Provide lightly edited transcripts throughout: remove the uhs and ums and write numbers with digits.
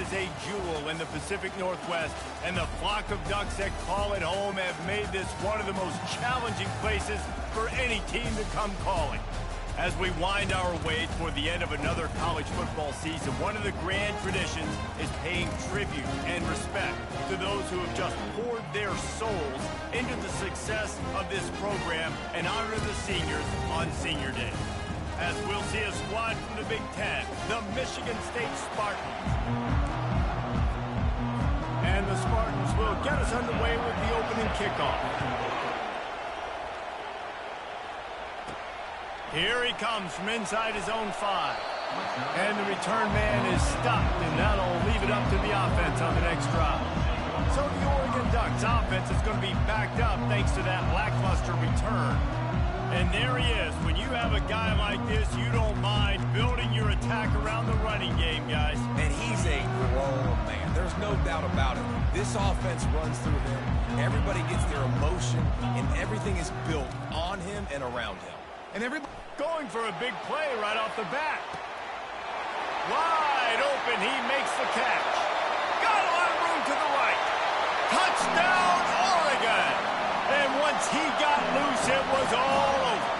is a jewel in the Pacific Northwest, and the flock of Ducks that call it home have made this one of the most challenging places for any team to come calling. As we wind our way toward the end of another college football season, one of the grand traditions is paying tribute and respect to those who have just poured their souls into the success of this program and honor the seniors on Senior Day. As we'll see a squad from the Big Ten, the Michigan State Spartans. And the Spartans will get us underway with the opening kickoff. Here he comes from inside his own 5. And the return man is stopped, and that'll leave it up to the offense on the next drive. So the Oregon Ducks offense is going to be backed up thanks to that lackluster return. And there he is. When you have a guy like this, you don't mind building your attack around the running game, guys. And he's a grown man. There's no doubt about it. This offense runs through him. Everybody gets their emotion, and everything is built on him and around him. And everybody going for a big play right off the bat. Wide open, he makes the catch. Got a lot of room to the right. Touchdown, Oregon! And once he got loose, it was all over.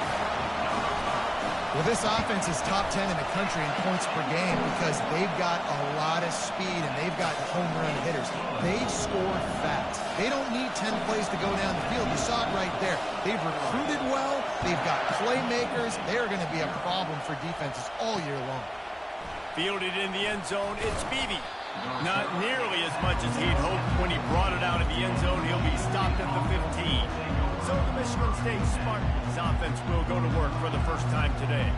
Well, this offense is top 10 in the country in points per game because they've got a lot of speed and they've got home run hitters. They score fast. They don't need 10 plays to go down the field. You saw it right there. They've recruited well. They've got playmakers. They're going to be a problem for defenses all year long. Fielded in the end zone, it's Beebe. Not nearly as much as he'd hoped when he brought it out of the end zone. He'll be stopped at the 15. So the Michigan State Spartans offense will go to work for the first time today.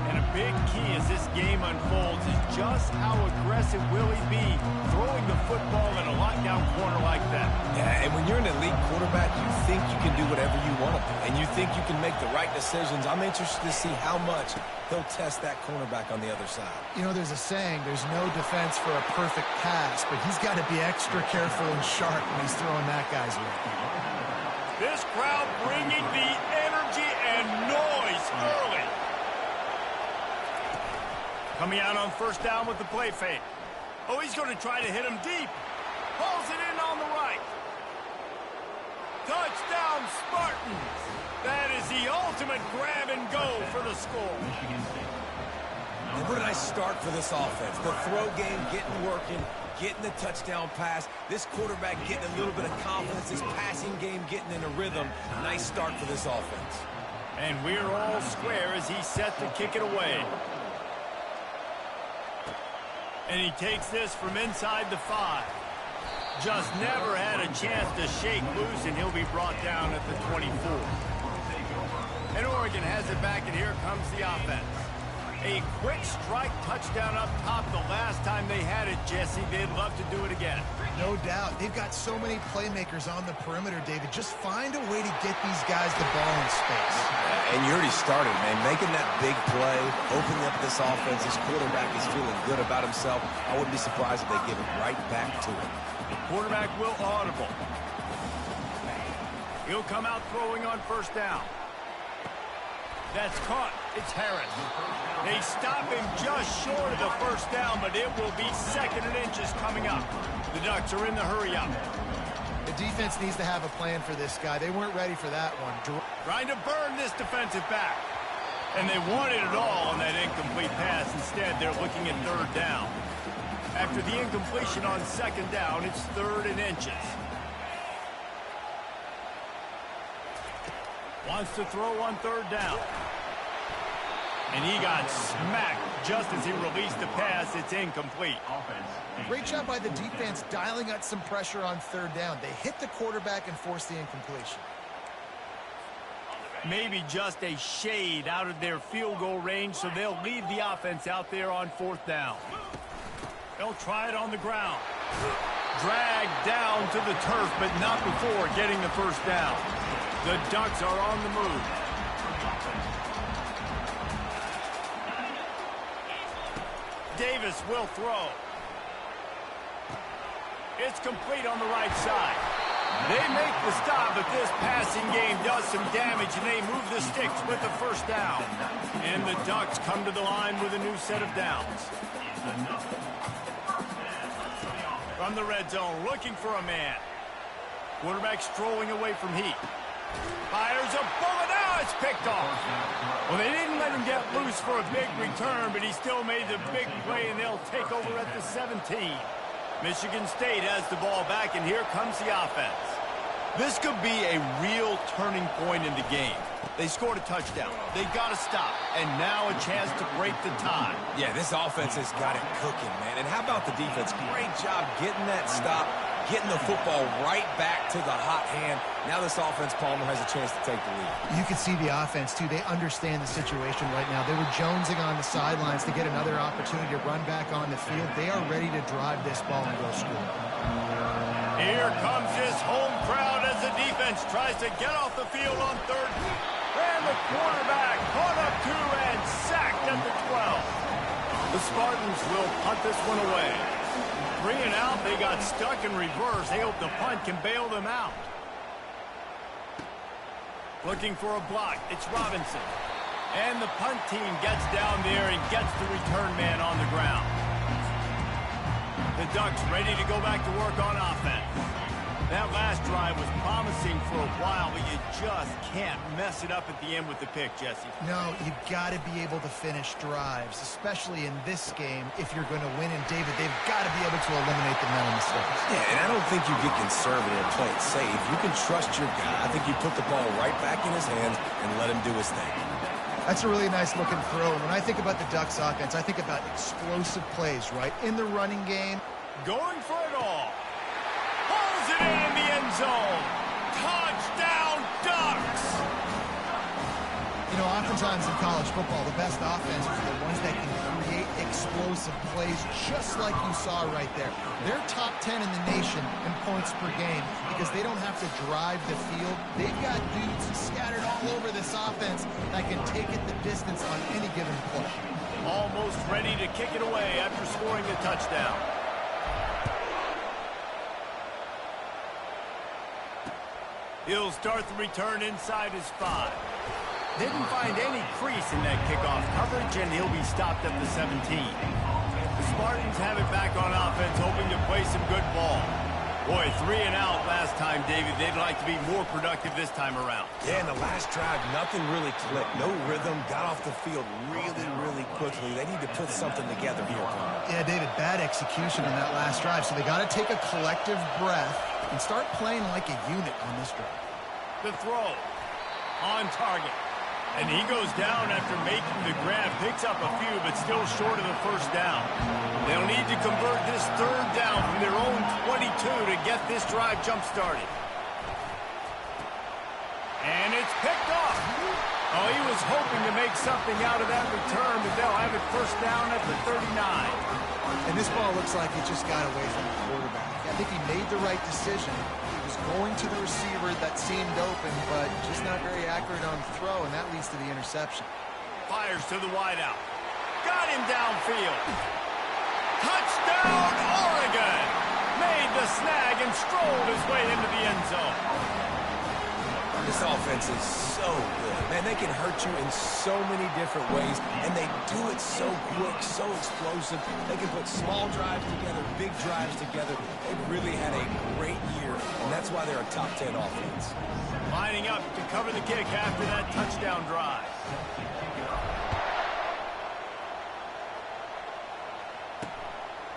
And a big key as this game unfolds is just how aggressive will he be throwing the football in a lockdown corner like that. Yeah, and when you're an elite quarterback, you think you can do whatever you want to do, and you think you can make the right decisions. I'm interested to see how much he'll test that cornerback on the other side. You know, there's a saying, there's no defense for a perfect pass, but he's got to be extra careful and sharp when he's throwing that guy's way. This crowd bringing the energy and noise early. Coming out on first down with the play fake. Oh, he's going to try to hit him deep. Pulls it in on the right. Touchdown, Spartans. That is the ultimate grab and go for the score. And what a nice start for this offense. The throw game getting working, getting the touchdown pass. This quarterback getting a little bit of confidence. This passing game getting in a rhythm. Nice start for this offense. And we're all square as he's set to kick it away. And he takes this from inside the 5. Just never had a chance to shake loose, and he'll be brought down at the 24. And Oregon has it back, and here comes the offense. A quick strike touchdown up top the last time they had it, Jesse. They'd love to do it again. No doubt. They've got so many playmakers on the perimeter, David. Just find a way to get these guys the ball in space. And you already started, man. Making that big play, opening up this offense. This quarterback is feeling good about himself. I wouldn't be surprised if they give it right back to him. The quarterback will audible. He'll come out throwing on first down. That's caught. It's Harris. They stop him just short of the first down, but it will be 2nd and inches coming up. The Ducks are in the hurry-up. The defense needs to have a plan for this guy. They weren't ready for that one. Trying to burn this defensive back. And they wanted it all on that incomplete pass. Instead, they're looking at 3rd down. After the incompletion on 2nd down, it's 3rd and inches. Wants to throw on 3rd down. And he got smacked just as he released the pass. It's incomplete. Great job by the defense dialing up some pressure on 3rd down. They hit the quarterback and forced the incompletion. Maybe just a shade out of their field goal range, so they'll leave the offense out there on 4th down. They'll try it on the ground. Dragged down to the turf, but not before getting the first down. The Ducks are on the move. Davis will throw. It's complete on the right side. They make the stop, but this passing game does some damage, and they move the sticks with the first down. And the Ducks come to the line with a new set of downs. from the red zone, looking for a man. Quarterback strolling away from heat. Fires a bullet. Now it's picked off. Well, they didn't let him get loose for a big return, but he still made the big play, and they'll take over at the 17. Michigan State has the ball back, and here comes the offense. This could be a real turning point in the game. They scored a touchdown. They got to stop, and now a chance to break the tie. Yeah, this offense has got it cooking, man. And how about the defense? Great job getting that stop, getting the football right back to the hot hand. Now this offense, Palmer, has a chance to take the lead. You can see the offense, too. They understand the situation right now. They were jonesing on the sidelines to get another opportunity to run back on the field. They are ready to drive this ball and go score. Here comes his home crowd as the defense tries to get off the field on third. And the quarterback caught up to and sacked at the 12. The Spartans will punt this one away. 3 and out, they got stuck in reverse. They hope the punt can bail them out. Looking for a block, it's Robinson. And the punt team gets down there and gets the return man on the ground. The Ducks ready to go back to work on offense. That last drive was promising for a while, but you just can't mess it up at the end with the pick, Jesse. No, you've got to be able to finish drives, especially in this game. If you're going to win, and David, they've got to be able to eliminate the mental mistakes. Yeah, and I don't think you get conservative and play it safe. You can trust your guy. I think you put the ball right back in his hands and let him do his thing. That's a really nice looking throw. And when I think about the Ducks offense, I think about explosive plays, right? In the running game. Going for it all. Pulls it in the end zone. Touchdown, Ducks! You know, oftentimes in college football, the best offenses are the ones that can create explosive plays, just like you saw right there. They're top 10 in the nation in points per game because they don't have to drive the field. They've got dudes scattered all over this offense that can take it the distance on any given play. Almost ready to kick it away after scoring a touchdown. He'll start the return inside his 5. Didn't find any crease in that kickoff coverage, and he'll be stopped at the 17. The Spartans have it back on offense, hoping to play some good ball. Boy, 3 and out last time, David. They'd like to be more productive this time around. Yeah, in the last drive, nothing really clicked. No rhythm, got off the field really quickly. They need to put something together here. Yeah, David, bad execution on that last drive, so they got to take a collective breath and start playing like a unit on this drive. The throw on target. And he goes down after making the grab. Picks up a few, but still short of the first down. They'll need to convert this third down from their own 22 to get this drive jump-started. And it's picked off. Oh, he was hoping to make something out of that return, but they'll have it first down at the 39. And this ball looks like it just got away from the quarterback. I think he made the right decision. He was going to the receiver that seemed open, but just not very accurate on the throw, and that leads to the interception. Fires to the wideout. Got him downfield. Touchdown, Oregon! Made the snag and strolled his way into the end zone. This offense is so good. Man, they can hurt you in so many different ways, and they do it so quick, so explosive. They can put small drives together, big drives together. They've really had a great year, and that's why they're a top 10 offense. Lining up to cover the kick after that touchdown drive.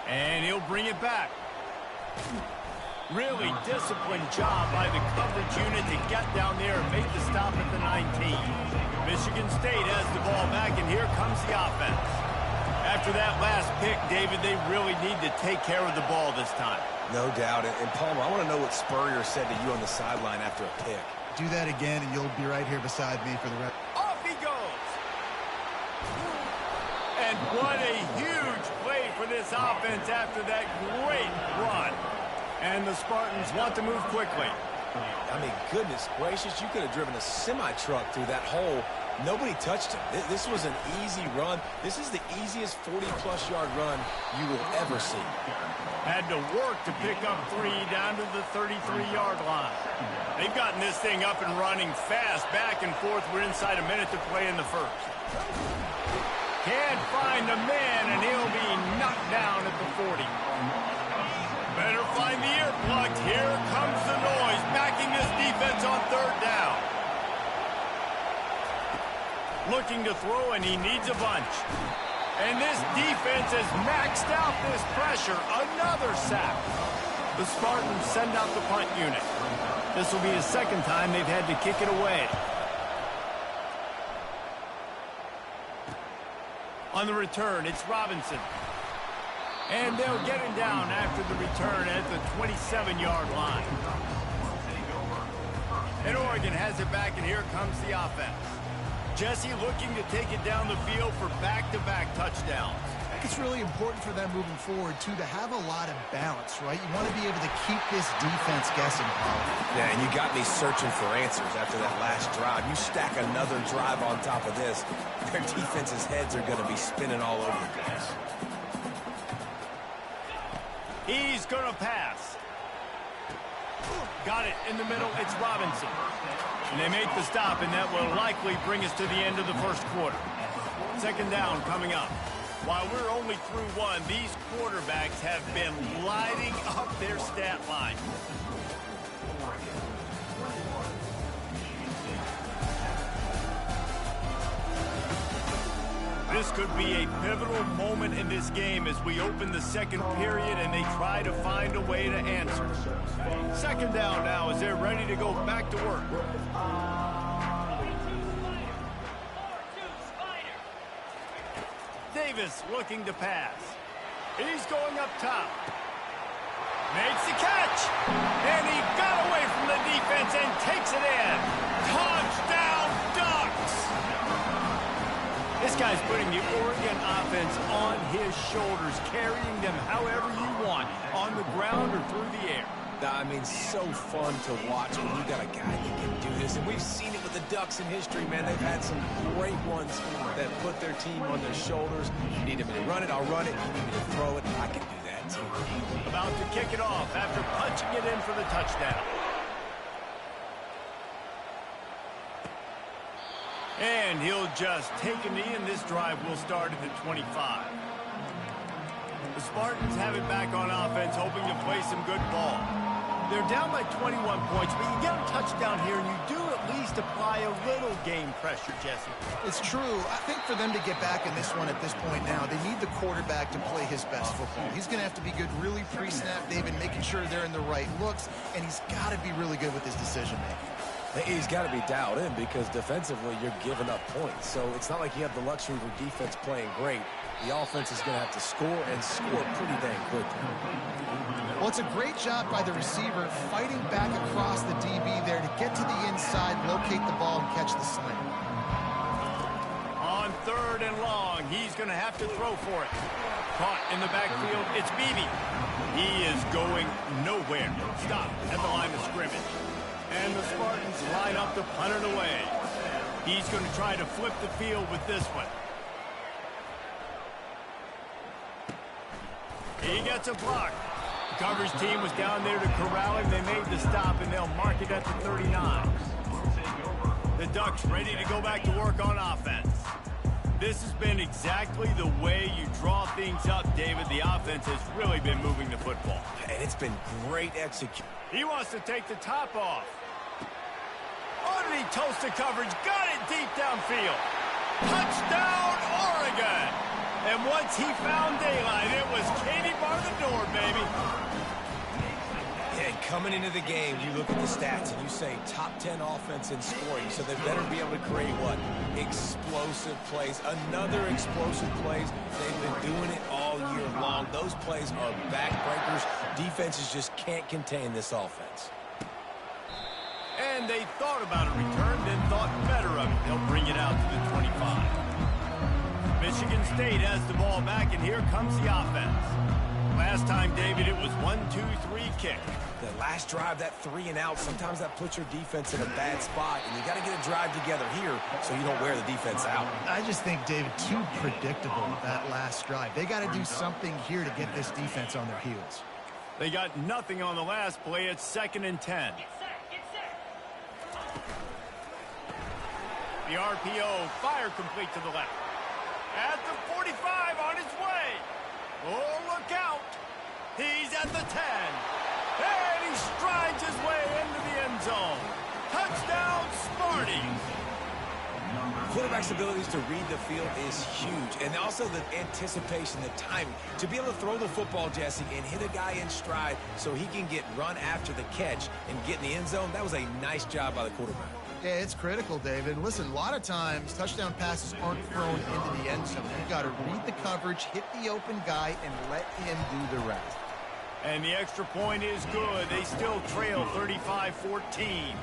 And he'll bring it back. Really disciplined job by the coverage unit to get down there and make the stop at the 19. Michigan State has the ball back, and here comes the offense. After that last pick, David, they really need to take care of the ball this time. No doubt. And Palmer, I want to know what Spurrier said to you on the sideline after a pick. Do that again, and you'll be right here beside me for the rest. Off he goes. And what a huge play for this offense after that great run. And the Spartans want to move quickly. I mean, goodness gracious, you could have driven a semi-truck through that hole. Nobody touched him. This was an easy run. This is the easiest 40-plus yard run you will ever see. Had to work to pick up 3 down to the 33-yard line. They've gotten this thing up and running fast, back and forth. We're inside a minute to play in the first. Can't find a man, and he'll be knocked down at the 40. Better looking to throw, and he needs a bunch. And this defense has maxed out this pressure. Another sack. The Spartans send out the punt unit. This will be the second time they've had to kick it away. On the return, it's Robinson. And they'll get him down after the return at the 27-yard line. And Oregon has it back, and here comes the offense. Jesse looking to take it down the field for back-to-back touchdowns. It's really important for them moving forward, too, to have a lot of balance, right? You want to be able to keep this defense guessing, Paul. Yeah, and you got me searching for answers after that last drive. You stack another drive on top of this, their defense's heads are going to be spinning all over the place. He's going to pass. Got it in the middle. It's Robinson. And they make the stop, and that will likely bring us to the end of the first quarter. Second down coming up. While we're only through one, these quarterbacks have been lighting up their stat line. This could be a pivotal moment in this game as we open the second period and they try to find a way to answer. Second down now as they're ready to go back to work. Davis looking to pass. He's going up top. Makes the catch. And he got away from the defense and takes it in. Touchdown, Ducks! This guy's putting the Oregon offense on his shoulders, carrying them however you want, on the ground or through the air. I mean, so fun to watch when you got a guy that can do this. And we've seen it with the Ducks in history, man. They've had some great ones that put their team on their shoulders. You need me to run it, I'll run it. You need me to throw it, I can do that too. About to kick it off after punching it in for the touchdown. And he'll just take a knee, and this drive will start at the 25. The Spartans have it back on offense, hoping to play some good ball. They're down by 21 points, but you get a touchdown here, and you do at least apply a little game pressure, Jesse. It's true. I think for them to get back in this one at this point now, they need the quarterback to play his best football. He's going to have to be good really pre-snap, David, making sure they're in the right looks, and he's got to be really good with his decision-making. He's got to be dialed in because defensively you're giving up points. So it's not like you have the luxury of your defense playing great. The offense is going to have to score and score pretty dang quickly. Well, it's a great job by the receiver fighting back across the DB there to get to the inside, locate the ball, and catch the slant. On third and long, he's going to have to throw for it. Caught in the backfield, it's Beebe. He is going nowhere. Stop at the line of scrimmage. And the Spartans line up to punt it away. He's going to try to flip the field with this one. He gets a block. The coverage team was down there to corral him. They made the stop, and they'll mark it at the 39. The Ducks ready to go back to work on offense. This has been exactly the way you draw things up, David. The offense has really been moving the football. And it's been great execution. He wants to take the top off. Oh, did he toast the coverage? Got it deep downfield. Touchdown, Oregon! And once he found daylight, it was Katie bar the door, baby. And coming into the game, you look at the stats and you say top 10 offense in scoring, so they better be able to create what? Explosive plays. Another explosive plays. They've been doing it all year long. Those plays are backbreakers. Defenses just can't contain this offense. And they thought about a return, then thought better of it. They'll bring it out to the 25. Michigan State has the ball back, and here comes the offense. Last time, David, it was 1-2-3 kick. The last drive, that 3 and out, sometimes that puts your defense in a bad spot, and you got to get a drive together here so you don't wear the defense out. I just think, David, too predictable that last drive. They got to do something here to get this defense on their heels. They got nothing on the last play. It's 2nd and 10. The RPO, fire complete to the left. At the 45, on his way. Oh, look out. He's at the 10. And he strides his way into the end zone. Touchdown, Sparty. quarterback's abilities to read the field is huge. And also the anticipation, the timing. To be able to throw the football, Jesse, and hit a guy in stride so he can get run after the catch and get in the end zone, that was a nice job by the quarterback. Yeah, it's critical, David. Listen, a lot of times touchdown passes aren't thrown into the end zone. You've got to read the coverage, hit the open guy, and let him do the rest. And the extra point is good. They still trail 35-14.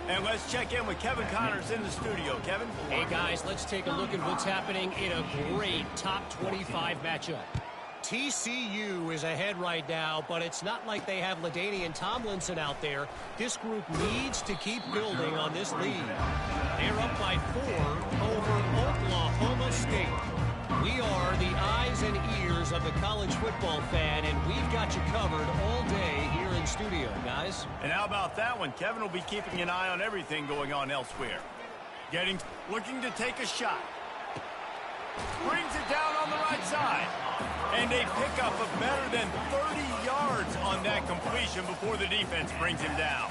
And let's check in with Kevin Connors in the studio. Kevin? Hey, guys, let's take a look at what's happening in a great top 25 matchup. TCU is ahead right now, but it's not like they have LaDainian Tomlinson out there. This group needs to keep building on this lead. They're up by 4 over Oklahoma State. We are the eyes and ears of the college football fan, and we've got you covered all day here in studio, guys. And how about that one? Kevin will be keeping an eye on everything going on elsewhere. Looking to take a shot. Brings it down on the right side. And they pick up a better than 30 yards on that completion before the defense brings him down.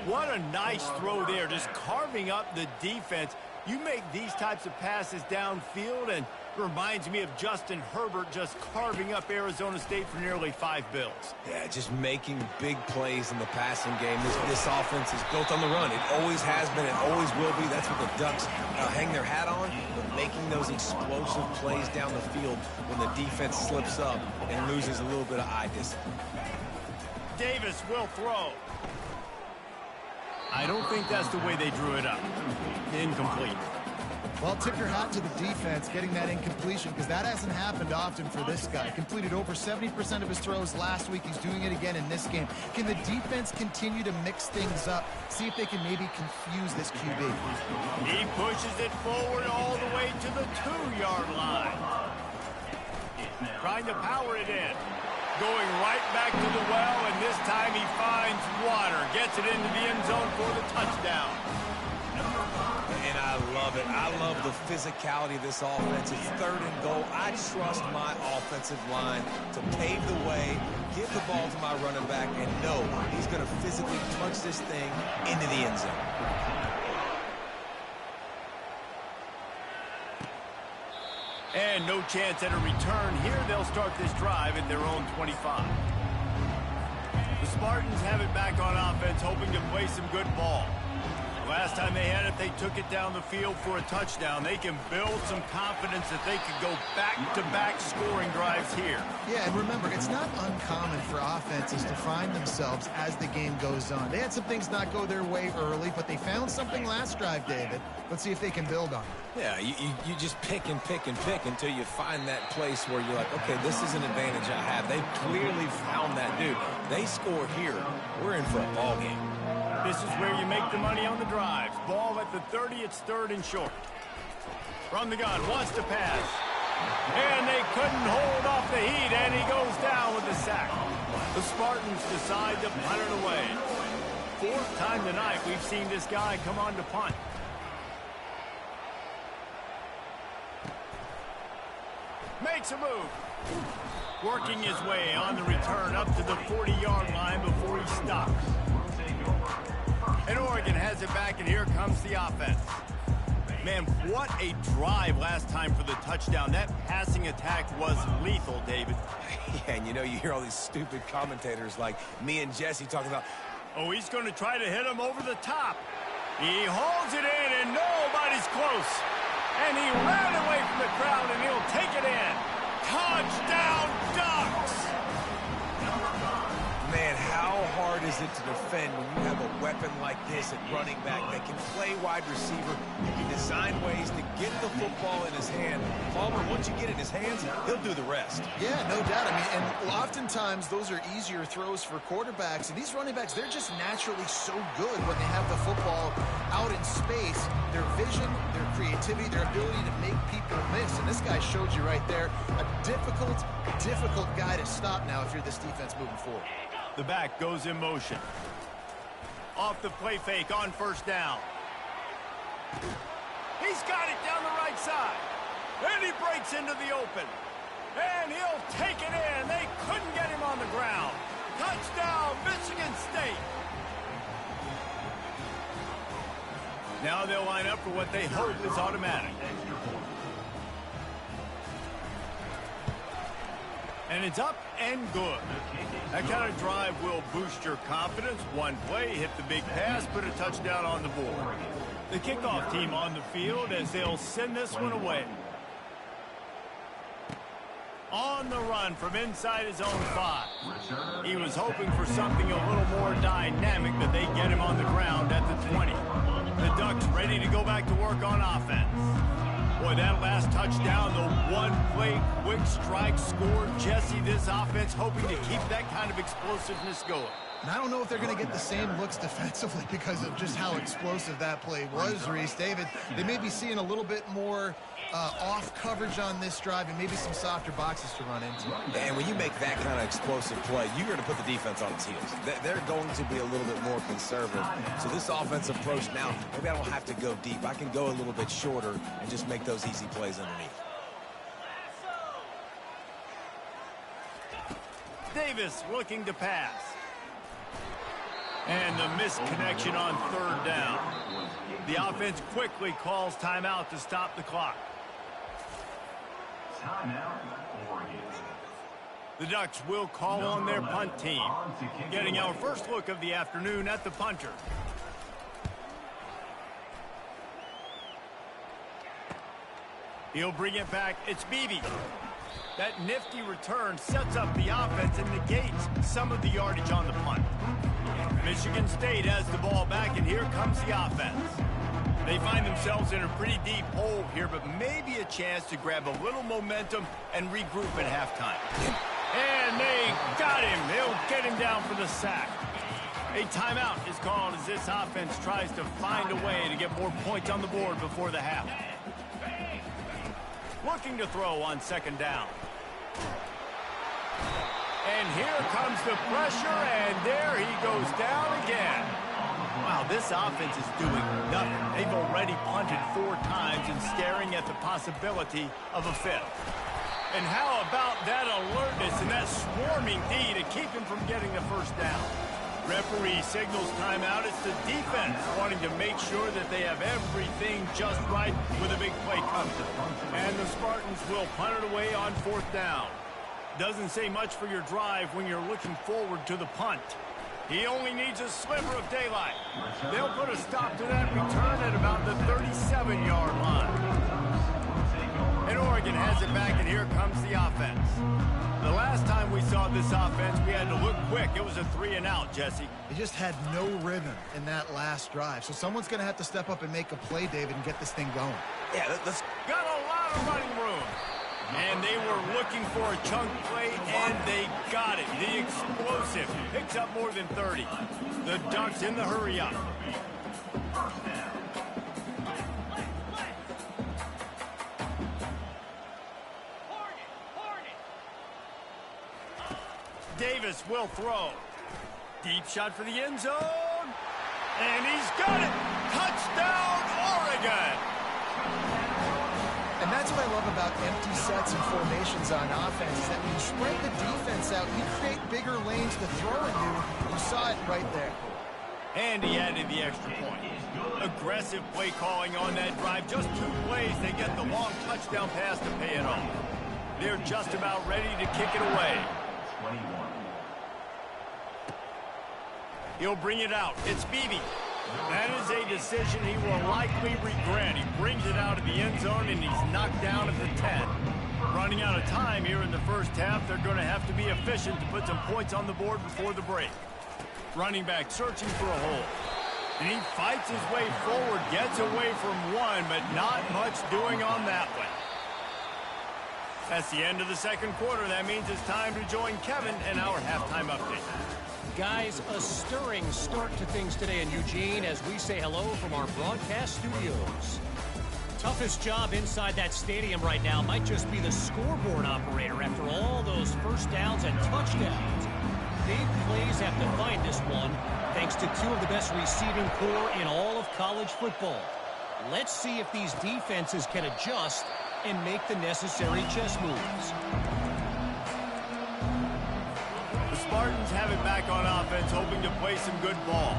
What a nice throw there, just carving up the defense. You make these types of passes downfield, and it reminds me of Justin Herbert just carving up Arizona State for nearly 5 bills. Yeah, just making big plays in the passing game. This offense is built on the run. It always has been. It always will be. That's what the Ducks hang their hat on, but making those explosive plays down the field when the defense slips up and loses a little bit of eye discipline. Davis will throw. I don't think that's the way they drew it up. Incomplete. Well, tip your hat to the defense getting that incompletion, because that hasn't happened often for this guy. Completed over 70% of his throws last week. He's doing it again in this game. Can the defense continue to mix things up? See if they can maybe confuse this QB. He pushes it forward all the way to the 2-yard line. Trying to power it in. Going right back to the well, and this time he finds water. Gets it into the end zone for the touchdown. And I love it. I love the physicality of this offense. It's 3rd and goal. I trust my offensive line to pave the way, give the ball to my running back, and know he's going to physically punch this thing into the end zone. And no chance at a return here. They'll start this drive at their own 25. The Spartans have it back on offense, hoping to play some good ball. Last time they had it, they took it down the field for a touchdown. They can build some confidence that they could go back-to-back scoring drives here. Yeah, and remember, it's not uncommon for offenses to find themselves as the game goes on. They had some things not go their way early, but they found something last drive, David. Let's see if they can build on it. Yeah, you just pick and pick and pick until you find that place where you're like, okay, this is an advantage I have. They've clearly found that dude. They score here. We're in for a ball game. This is where you make the money on the drives. Ball at the 30, it's 3rd and short. From the gun, wants to pass. And they couldn't hold off the heat, and he goes down with the sack. The Spartans decide to punt it away. 4th time tonight we've seen this guy come on to punt. Makes a move. Working his way on the return up to the 40-yard line before he stops. And Oregon has it back, and here comes the offense. Man, what a drive last time for the touchdown. That passing attack was lethal, David. Yeah, and you know, you hear all these stupid commentators like me and Jesse talking about, oh, he's going to try to hit him over the top. He holds it in, and nobody's close. And he ran away from the crowd, and he'll take it in. Touchdown, Ducks! Man, how hard is it to defend when you have a weapon like this at running back that can play wide receiver, that can design ways to get the football in his hand? Palmer, once you get it in his hands, he'll do the rest. Yeah, no doubt. I mean, and oftentimes those are easier throws for quarterbacks. And these running backs, they're just naturally so good when they have the football out in space. Their vision, their creativity, their ability to make people miss. And this guy showed you right there, a difficult guy to stop now if you're this defense moving forward. The back goes in motion. Off the play fake on 1st down. He's got it down the right side. And he breaks into the open. And he'll take it in. They couldn't get him on the ground. Touchdown, Michigan State. Now they'll line up for what they hope is automatic. And it's up and good. That kind of drive will boost your confidence. One play, hit the big pass, put a touchdown on the board. The kickoff team on the field as they'll send this one away. On the run from inside his own 5. He was hoping for something a little more dynamic, but they get him on the ground at the 20. The Ducks ready to go back to work on offense. Boy, that last touchdown, the one-play quick strike score. Jesse, this offense hoping to keep that kind of explosiveness going. And I don't know if they're going to get the same looks defensively because of just how explosive that play was, Reese. David, they may be seeing a little bit more off coverage on this drive and maybe some softer boxes to run into. And when you make that kind of explosive play, you're going to put the defense on its heels. They're going to be a little bit more conservative. So this offensive approach now, maybe I don't have to go deep. I can go a little bit shorter and just make those easy plays underneath. Davis looking to pass. And the misconnection on 3rd down. The offense quickly calls timeout to stop the clock. The Ducks will call on their punt team. Getting our first look of the afternoon at the punter. He'll bring it back. It's Beebe. That nifty return sets up the offense and negates some of the yardage on the punt. Michigan State has the ball back, and here comes the offense. They find themselves in a pretty deep hole here, but maybe a chance to grab a little momentum and regroup at halftime. And they got him. They'll get him down for the sack. A timeout is called as this offense tries to find a way to get more points on the board before the half. Looking to throw on 2nd down. And here comes the pressure, and there he goes down again. Wow, this offense is doing nothing. They've already punted 4 times and staring at the possibility of a 5th. And how about that alertness and that swarming D to keep him from getting the 1st down? Referee signals timeout. It's the defense wanting to make sure that they have everything just right with a big play coming. And the Spartans will punt it away on 4th down. Doesn't say much for your drive when you're looking forward to the punt. He only needs a sliver of daylight. They'll put a stop to that return at about the 37-yard line. And Oregon has it back, and here comes the offense. The last time we saw this offense, we had to look quick. It was a 3-and-out, Jesse. They just had no rhythm in that last drive. So someone's going to have to step up and make a play, David, and get this thing going. Yeah, let's... Got a lot of running room. And they were looking for a chunk play, and they got it. The explosive picks up more than 30. The Ducks in the hurry-up. Davis will throw. Deep shot for the end zone. And he's got it. Touchdown, Oregon. And that's what I love about empty sets and formations on offense, is that when you spread the defense out, you create bigger lanes to throw into. You saw it right there. And he added the extra point. Aggressive play calling on that drive. Just 2 plays, they get the long touchdown pass to pay it off. They're just about ready to kick it away. He'll bring it out. It's Beebe. That is a decision he will likely regret. He brings it out of the end zone, and he's knocked down at the 10. Running out of time here in the first half, they're going to have to be efficient to put some points on the board before the break. Running back searching for a hole. And he fights his way forward, gets away from one, but not much doing on that one. That's the end of the 2nd quarter. That means it's time to join Kevin and our halftime update. Guys, a stirring start to things today in Eugene as we say hello from our broadcast studios. Toughest job inside that stadium right now might just be the scoreboard operator after all those 1st downs and touchdowns. Big plays have defined this one, thanks to 2 of the best receiving corps in all of college football. Let's see if these defenses can adjust and make the necessary chess moves. The Spartans have it back on offense, hoping to play some good ball.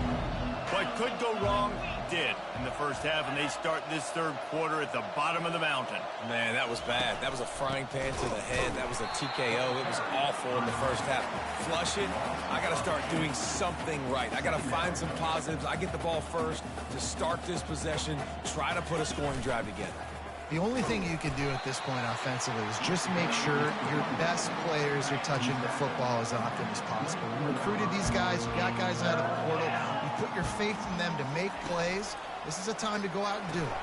What could go wrong did in the first half, and they start this third quarter at the bottom of the mountain. Man, that was bad. That was a frying pan to the head. That was a TKO. It was awful in the first half. Flush it. I got to start doing something right. I got to find some positives. I get the ball first to start this possession, try to put a scoring drive together. The only thing you can do at this point offensively is just make sure your best players are touching the football as often as possible. You recruited these guys, you got guys out of the portal, you put your faith in them to make plays. This is a time to go out and do it.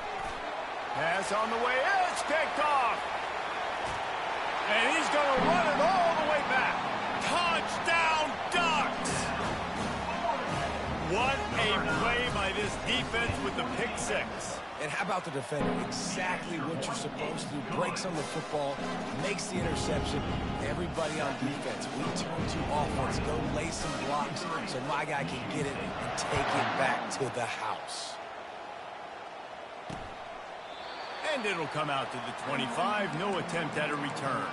Pass on the way in, it's picked off. And he's going to run it all the way back. Touchdown, Ducks! What a play by this defense with the pick six. And how about the defender? Exactly what you're supposed to do. Breaks on the football, makes the interception. Everybody on defense, we turn to offense. Go lay some blocks so my guy can get it and take it back to the house. And it'll come out to the 25. No attempt at a return.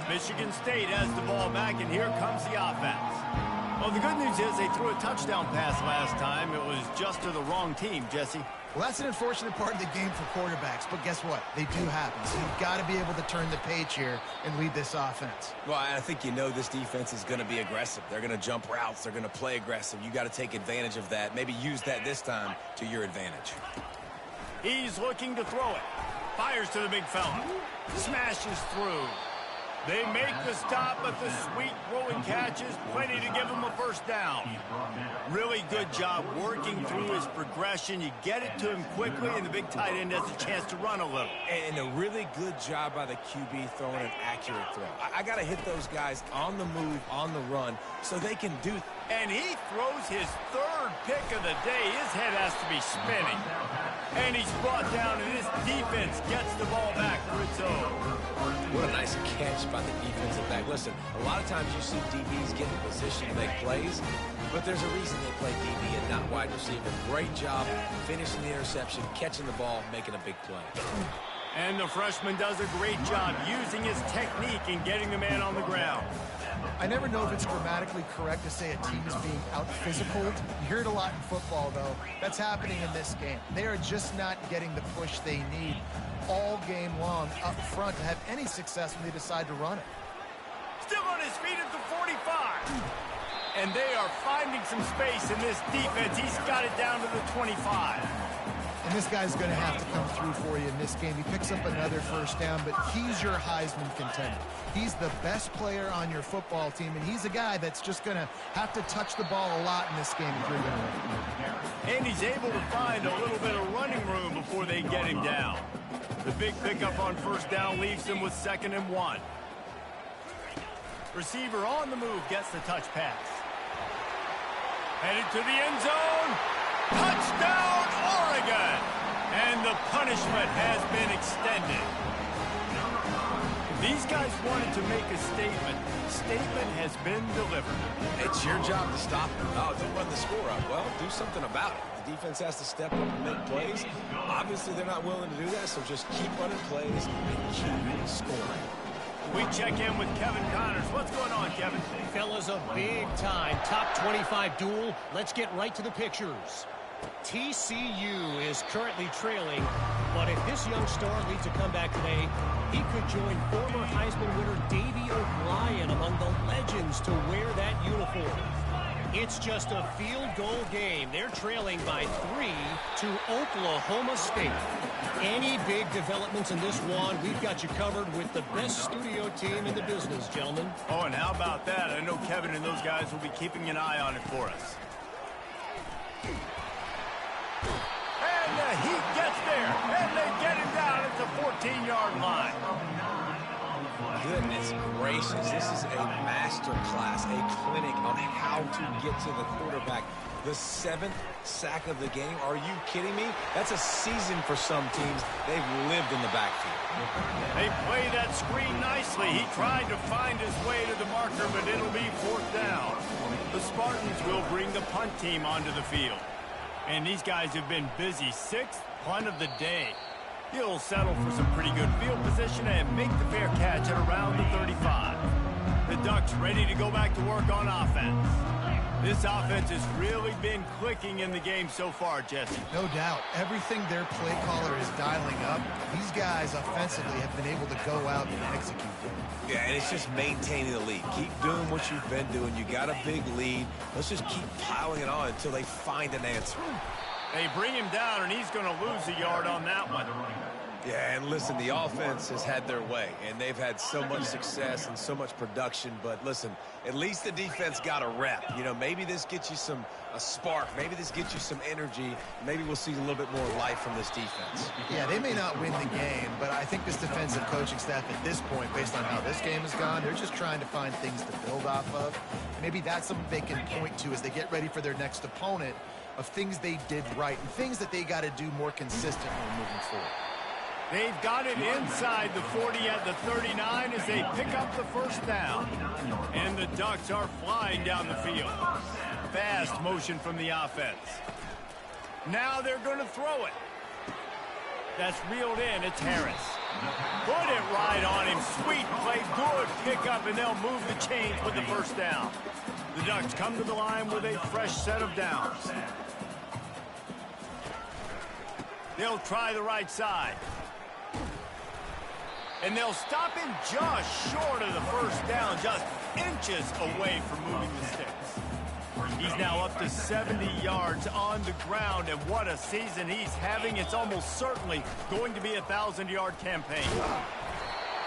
Michigan State has the ball back, and here comes the offense. Well, the good news is they threw a touchdown pass last time. It was just to the wrong team, Jesse. Well, that's an unfortunate part of the game for quarterbacks, but guess what? They do happen. So you've got to be able to turn the page here and lead this offense. Well, I think you know this defense is going to be aggressive. They're going to jump routes. They're going to play aggressive. You got to take advantage of that. Maybe use that this time to your advantage. He's looking to throw it. Fires to the big fella. Smashes through. They make the stop, but the sweet throwing catch is plenty to give him a first down. Really good job working through his progression. You get it to him quickly, and the big tight end has a chance to run a little. And a really good job by the QB throwing an accurate throw. I got to hit those guys on the move, on the run, so they can do. And he throws his third pick of the day. His head has to be spinning. And he's brought down, and this defense gets the ball back for its own. What a nice catch by the defensive back. Listen, a lot of times you see DBs get in position to make plays, but there's a reason they play DB and not wide receiver. Great job finishing the interception, catching the ball, making a big play. And the freshman does a great job using his technique and getting the man on the ground. I never know if it's grammatically correct to say a team is being out-physicaled. You hear it a lot in football, though. That's happening in this game. They are just not getting the push they need all game long up front to have any success when they decide to run it. Still on his feet at the 45. And they are finding some space in this defense. He's got it down to the 25. And this guy's going to have to come through for you in this game. He picks up another first down, but he's your Heisman contender. He's the best player on your football team, and he's a guy that's just going to have to touch the ball a lot in this game if you're going to win. And he's able to find a little bit of running room before they get him down. The big pickup on first down leaves him with 2nd and 1. Receiver on the move gets the touch pass. Headed to the end zone. Touchdown, Oregon! And the punishment has been extended. These guys wanted to make a statement. Statement has been delivered. It's your job to stop them. Oh, don't run the score up. Well, do something about it. The defense has to step up and make plays. Obviously, they're not willing to do that, so just keep running plays and keep scoring. We check in with Kevin Connors. What's going on, Kevin? Fellas, a big-time top 25 duel. Let's get right to the pictures. TCU is currently trailing, but if this young star leads a comeback today, he could join former Heisman winner Davey O'Brien among the legends to wear that uniform. It's just a field goal game. They're trailing by 3 to Oklahoma State. Any big developments in this one, we've got you covered with the best studio team in the business, gentlemen. Oh, and how about that? I know Kevin and those guys will be keeping an eye on it for us. And the Heat gets there, and they get him down at the 14-yard line. Goodness gracious, this is a master class, a clinic on how to get to the quarterback. The 7th sack of the game. Are you kidding me? That's a season for some teams. They've lived in the backfield. They play that screen nicely. He tried to find his way to the marker, but it'll be 4th down. The Spartans will bring the punt team onto the field. And these guys have been busy. 6th punt of the day. He'll settle for some pretty good field position and make the fair catch at around the 35. The Ducks ready to go back to work on offense. This offense has really been clicking in the game so far, Jesse. No doubt. Everything their play caller is dialing up, these guys offensively have been able to go out and execute. Yeah, and it's just maintaining the lead. Keep doing what you've been doing. You got a big lead. Let's just keep piling it on until they find an answer. They bring him down, and he's going to lose a yard on that one. Yeah, and listen, the offense has had their way, and they've had so much success and so much production. But listen, at least the defense got a rep. You know, maybe this gets you a spark. Maybe this gets you some energy. Maybe we'll see a little bit more life from this defense. Yeah, they may not win the game, but I think this defensive coaching staff at this point, based on how this game has gone, they're just trying to find things to build off of. Maybe that's something they can point to as they get ready for their next opponent, of things they did right and things that they got to do more consistently moving forward. They've got it inside the 40 at the 39 as they pick up the first down. And the Ducks are flying down the field. Fast motion from the offense. Now they're going to throw it. That's reeled in. It's Harris. Put it right on him. Sweet play. Good pickup, and they'll move the chains with the first down. The Ducks come to the line with a fresh set of downs. They'll try the right side. And they'll stop him just short of the first down, just inches away from moving the sticks. He's now up to 70 yards on the ground, and what a season he's having. It's almost certainly going to be a 1,000-yard campaign.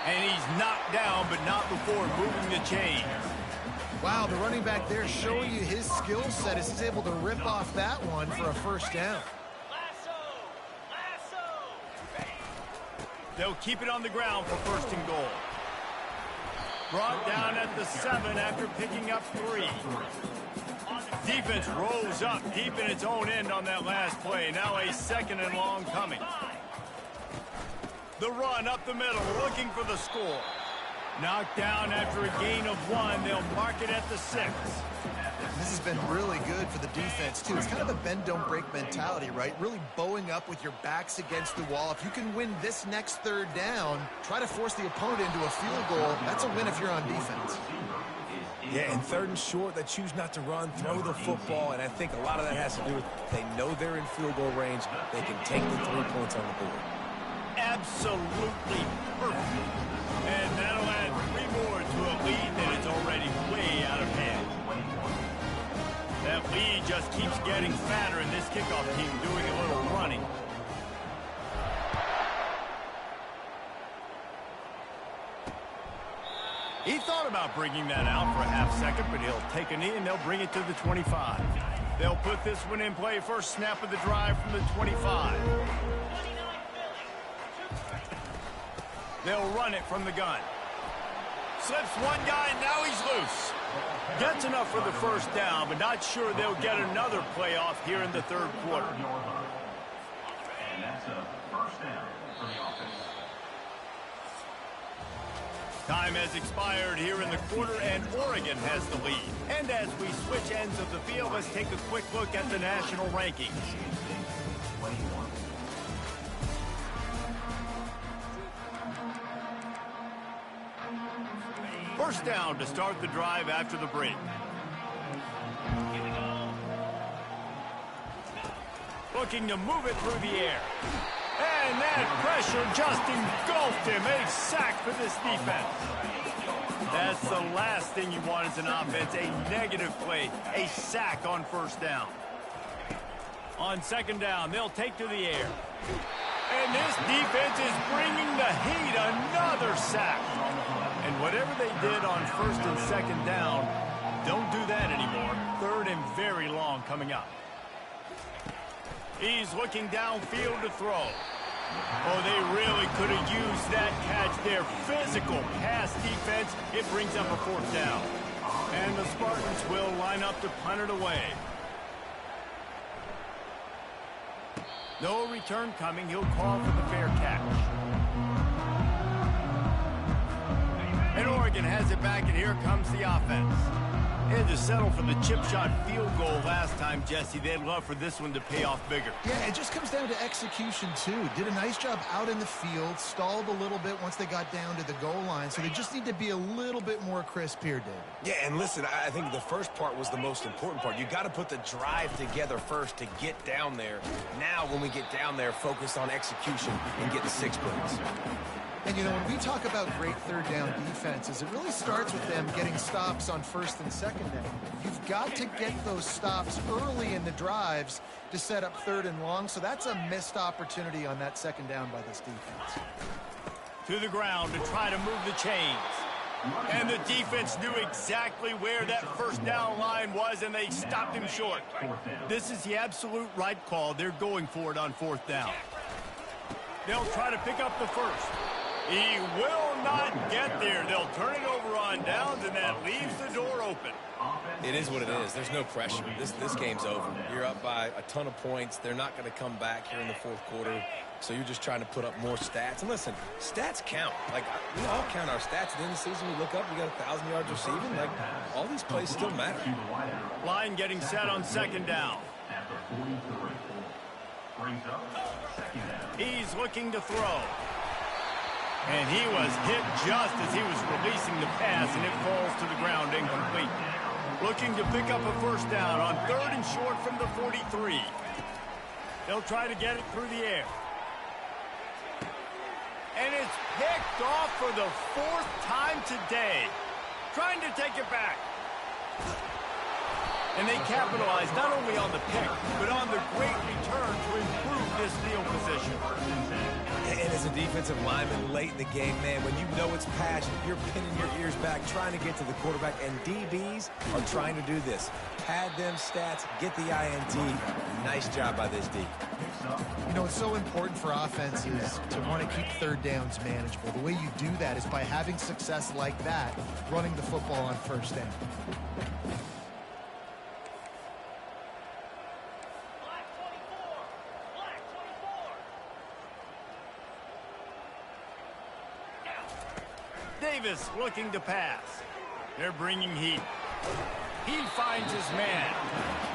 And he's knocked down, but not before moving the chains. Wow, the running back there showing you his skill set as he's able to rip off that one for a first down. They'll keep it on the ground for first and goal. Brought down at the 7 after picking up 3. Defense rolls up deep in its own end on that last play. Now a second and long coming. The run up the middle, looking for the score. Knocked down after a gain of 1. They'll mark it at the 6. This has been really good for the defense, too. It's kind of a bend-don't-break mentality, right? Really bowing up with your backs against the wall. If you can win this next third down, try to force the opponent into a field goal. That's a win if you're on defense. Yeah, and third and short, they choose not to run, throw the football, and I think a lot of that has to do with they know they're in field goal range. They can take the 3 points on the board. Absolutely perfect. And that'll add 3 more to a lead that is already way out of hand. That lead just keeps getting fatter, and this kickoff team doing a little running. He thought about bringing that out for a half second, but he'll take a knee, and they'll bring it to the 25. They'll put this one in play. First snap of the drive from the 25. They'll run it from the gun. Slips one guy, and now he's loose. Gets enough for the first down, but not sure they'll get another play off here in the third quarter. And that's a first down for the offense. Time has expired here in the quarter, and Oregon has the lead. And as we switch ends of the field, let's take a quick look at the national rankings. First down to start the drive after the break. Looking to move it through the air. And that pressure just engulfed him. A sack for this defense. That's the last thing you want as an offense, a negative play, a sack on first down. On second down, they'll take to the air. And this defense is bringing the heat, another sack. And whatever they did on first and second down, don't do that anymore. Third and very long coming up. He's looking downfield to throw. Oh, they really could have used that catch there. Physical pass defense. It brings up a fourth down. And the Spartans will line up to punt it away. No return coming. He'll call for the fair catch. And Oregon has it back, and here comes the offense. had to settle for the chip shot field goal last time, Jesse. They'd love for this one to pay off bigger. Yeah, it just comes down to execution, too. Did a nice job out in the field, stalled a little bit once they got down to the goal line, so they just need to be a little bit more crisp here, David. Yeah, and listen, I think the first part was the most important part. You got to put the drive together first to get down there. Now, when we get down there, focus on execution and getting 6 points. And, you know, when we talk about great third down defenses, it really starts with them getting stops on first and second down. You've got to get those stops early in the drives to set up third and long, so that's a missed opportunity on that second down by this defense. To the ground to try to move the chains. And the defense knew exactly where that first down line was, and they stopped him short. This is the absolute right call. They're going for it on fourth down. They'll try to pick up the first. He will not get there. They'll turn it over on downs, and that leaves the door open. It is what it is. There's no pressure. This game's over. You're up by a ton of points. They're not going to come back here in the fourth quarter, so you're just trying to put up more stats. And listen, stats count. Like, we all count our stats. At the end of the season, we look up, we got 1,000 yards receiving. Like, all these plays still matter. Line getting set on second down. He's looking to throw. And he was hit just as he was releasing the pass, and it falls to the ground incomplete. Looking to pick up a first down on third and short from the 43. They'll try to get it through the air. And it's picked off for the 4th time today. Trying to take it back. And they capitalize not only on the pick, but on the great return to improve this field position. And as a defensive lineman late in the game, man, when you know it's pass, you're pinning your ears back, trying to get to the quarterback, and DBs are trying to do this. Pad them stats, get the INT. Nice job by this D. You know, it's so important for offenses to want to keep third downs manageable. The way you do that is by having success like that, running the football on first down. Davis looking to pass. They're bringing heat. He finds his man.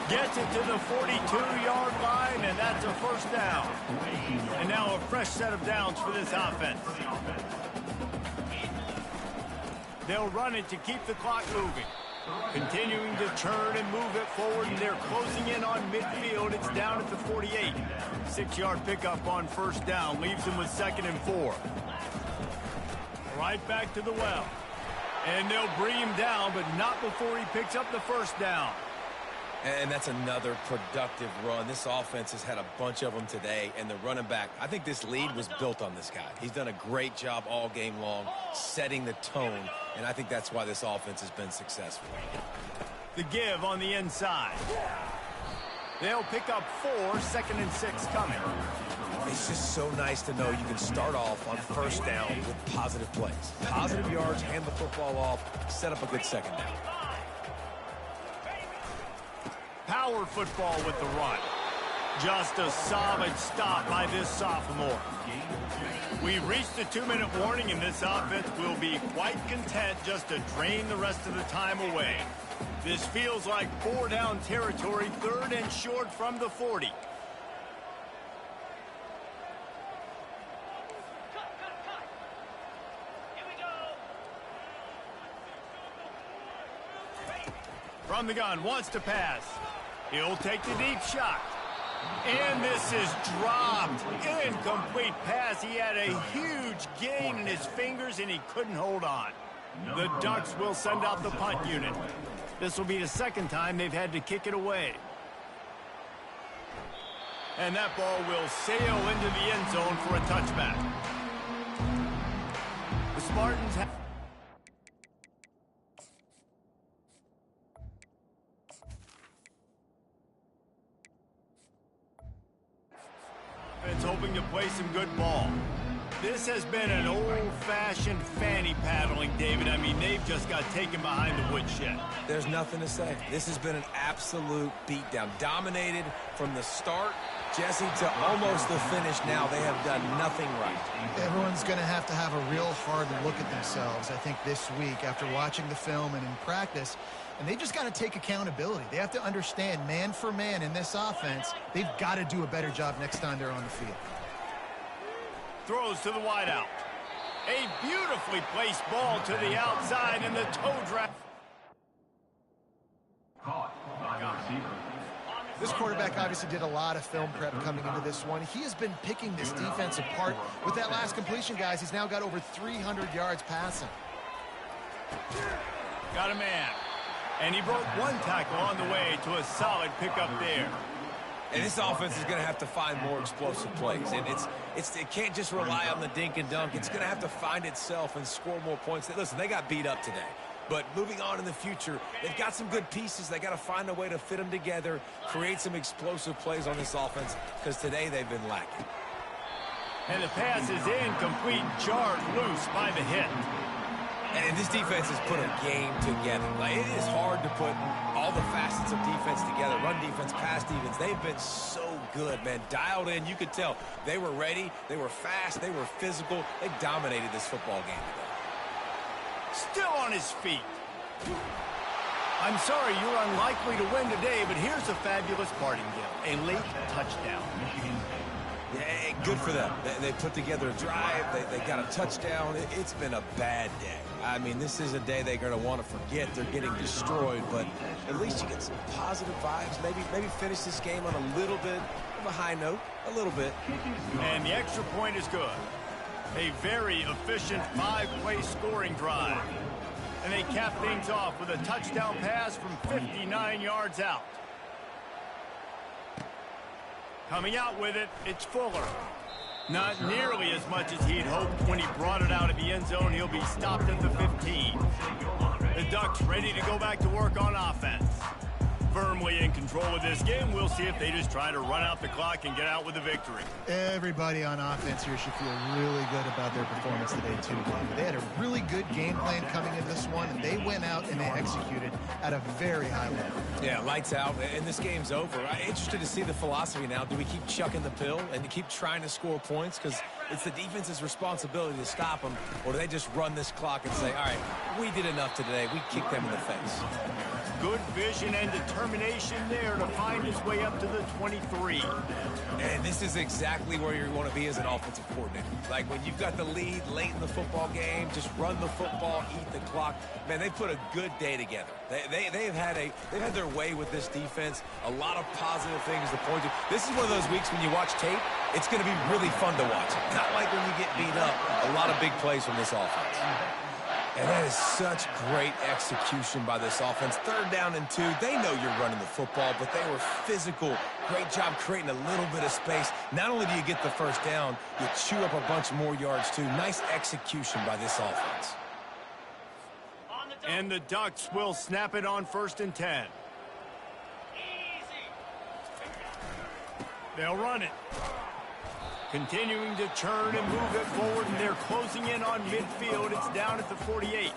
Gets it to the 42-yard line, and that's a first down. And now a fresh set of downs for this offense. They'll run it to keep the clock moving. Continuing to turn and move it forward, and they're closing in on midfield. It's down at the 48. 6-yard pickup on first down leaves them with 2nd and 4. Right back to the well. And they'll bring him down, but not before he picks up the first down. And that's another productive run. This offense has had a bunch of them today, and the running back, I think this lead was built on this guy. He's done a great job all game long, setting the tone, and I think that's why this offense has been successful. The give on the inside. They'll pick up 4, 2nd and 6 coming. It's just so nice to know you can start off on first down with positive plays. Positive yards, hand the football off, set up a good second down. Power football with the run. Just a solid stop by this sophomore. We've reached the 2-minute warning, and this offense will be quite content just to drain the rest of the time away. This feels like 4-down territory, 3rd and short from the 40. From the gun, wants to pass. He'll take the deep shot. And this is dropped. Incomplete pass. He had a huge gain in his fingers, and he couldn't hold on. The Ducks will send out the punt unit. This will be the 2nd time they've had to kick it away. And that ball will sail into the end zone for a touchback. The Spartans have... It's hoping to play some good ball. This has been an old-fashioned fanny paddling, David. I mean, they've just got taken behind the woodshed. There's nothing to say. This has been an absolute beatdown. Dominated from the start, Jesse, to almost the finish now. They have done nothing right. Everyone's going to have a real hard look at themselves, I think, this week after watching the film and in practice. And they just got to take accountability. They have to understand, man for man in this offense, they've got to do a better job next time they're on the field. Throws to the wideout. A beautifully placed ball to the outside, and the toe drag. Caught by the receiver. This quarterback obviously did a lot of film prep coming into this one. He has been picking this defense apart. With that last completion, guys, he's now got over 300 yards passing. Got a man. And he broke one tackle on the way to a solid pickup there. And this offense is going to have to find more explosive plays. And it can't just rely on the dink and dunk. It's going to have to find itself and score more points. Listen, they got beat up today. But moving on in the future, they've got some good pieces. They got to find a way to fit them together, create some explosive plays on this offense, because today they've been lacking. And the pass is incomplete, jarred loose by the hit. And this defense has put a game together. Like, it is hard to put all the facets of defense together. Run defense, pass defense. They've been so good, man. Dialed in. You could tell they were ready. They were fast. They were physical. They dominated this football game today. Still on his feet. I'm sorry you're unlikely to win today, but here's a fabulous parting gift. A late touchdown. Yeah, good for them. They put together a drive. They got a touchdown. It's been a bad day. I mean, this is a day they're going to want to forget. They're getting destroyed, but at least you get some positive vibes. Maybe finish this game on a little bit of a high note. A little bit. And the extra point is good. A very efficient 5-play scoring drive. And they cap things off with a touchdown pass from 59 yards out. Coming out with it, it's Fuller. Not nearly as much as he'd hoped when he brought it out of the end zone. He'll be stopped at the 15. The Ducks ready to go back to work on offense. Firmly in control of this game. We'll see if they just try to run out the clock and get out with a victory. Everybody on offense here should feel really good about their performance today, too. They had a really good game plan coming into this one, and they went out and they executed at a very high level. Yeah, lights out, and this game's over. I'm interested to see the philosophy now. Do we keep chucking the pill and keep trying to score points? Because it's the defense's responsibility to stop them, or do they just run this clock and say, all right, we did enough today. We kicked them in the face. Good vision and determination there to find his way up to the 23. And this is exactly where you want to be as an offensive coordinator. Like when you've got the lead late in the football game, just run the football, eat the clock. Man, they put a good day together. They've had their way with this defense. A lot of positive things to point to. This is one of those weeks when you watch tape, it's going to be really fun to watch. Not like when you get beat up. A lot of big plays from this offense. And that is such great execution by this offense. 3rd down and 2. They know you're running the football, but they were physical. Great job creating a little bit of space. Not only do you get the 1st down, you chew up a bunch more yards, too. Nice execution by this offense. And the Ducks will snap it on 1st and 10. They'll run it. Continuing to churn and move it forward, and they're closing in on midfield. It's down at the 48.